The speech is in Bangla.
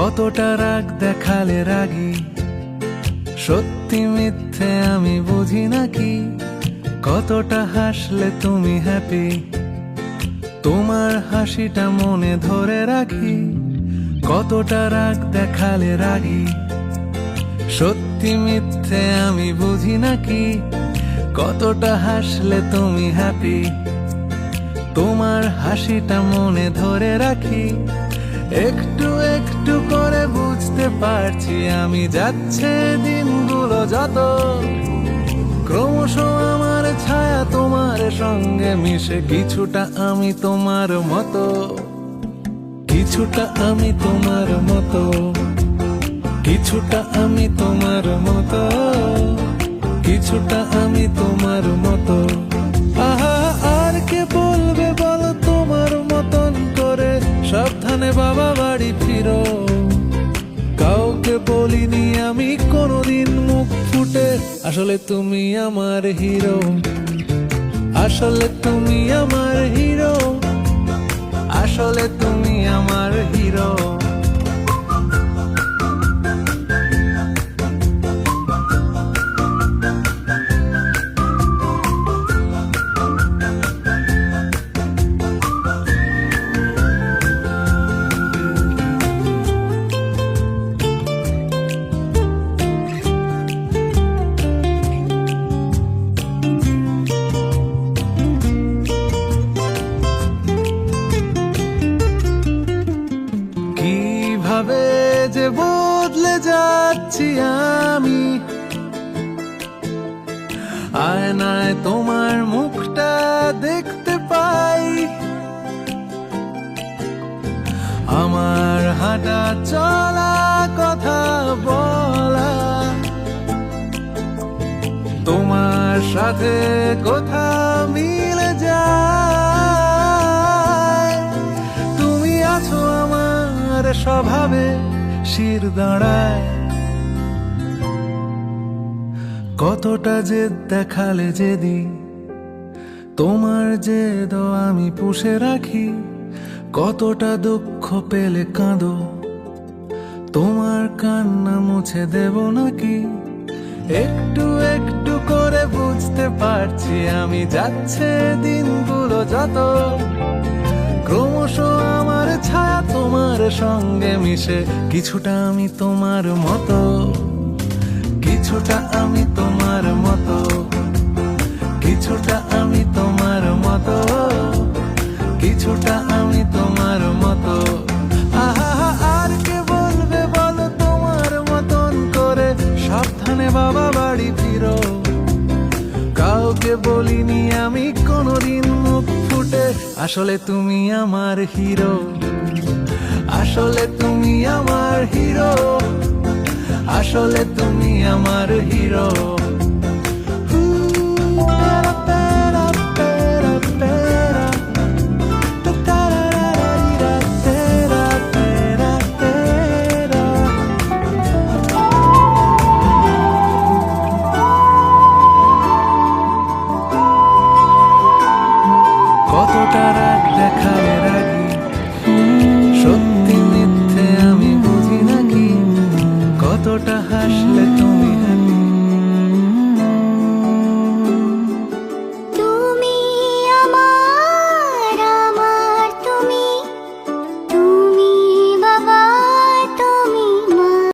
কতটা রাগ দেখালে রাগী, সত্যি মিথ্যে আমি বুঝি নাকি। কতটা হাসলে তুমি হ্যাপি, তোমার হাসিটা মনে ধরে রাখি। কতটা রাগ দেখালে রাগী, সত্যি মিথ্যে আমি বুঝি নাকি। কতটা হাসলে তুমি হ্যাপি, তোমার হাসিটা মনে ধরে রাখি। একটু একটু করে বুঝতে পারছি আমি, যাচ্ছে দিনগুলো যত, ক্রমশ আমার ছায়া তোমার সঙ্গে মিশে। কিছুটা আমি তোমার মতো, কিছুটা আমি তোমার মতো, কিছুটা আমি তোমার মতো, কিছুটা আমি তোমার মতো। আহা, আর কে বলবে বলো তোমার মতন করে, সাবধানে বাবা বাড়ি ফিরো। কাউকে বলিনি আমি কোনোদিন মুখ ফুটে, আসলে তুমি আমার হিরো, আসলে তুমি আমার হিরো, আসলে তুমি আমার হিরো। কিভাবে যে বদলে যাচ্ছি আমি, আয়নায় তোমার মুখটা দেখতে পাই। আমার হাঁটা চলা কথা বলা, তোমার সাথে কথা মিলে যায়। তুমি আছো আমার স্বভাবে শির দাঁড়ায়। কতটা জেদ দেখালে যেদি, তোমার জেদ আমি পুষে রাখি। কতটা দুঃখ পেলে কাঁদো, তোমার কান্না মুছে দেব নাকি। একটু একটু করে বুঝতে পারছি আমি, যাচ্ছে দিনগুলো যত, ক্রমশ আমার ছায়া তোমার সঙ্গে মিশে। কিছুটা আমি তোমার মতো, কিছুটা আমি তোমার মতো, কিছুটা আমি তোমার মতো, কিছুটা আমি তোমার মতো। আহা, আর কে বলবে বলো তোমার মতন করে, সাবধানে বাবা বাড়ি ফিরো। কাউকে বলিনি আমি কোনোদিন মুখ ফুটে, আসলে তুমি আমার হিরো, আসলে তুমি আমার হিরো, আসলে তুমি আমার হিরো। কতটা রাগ দেখালে রাগী, সত্যি মিথ্যে আমি বুঝি নাকি। কতটা হাসলে তুমি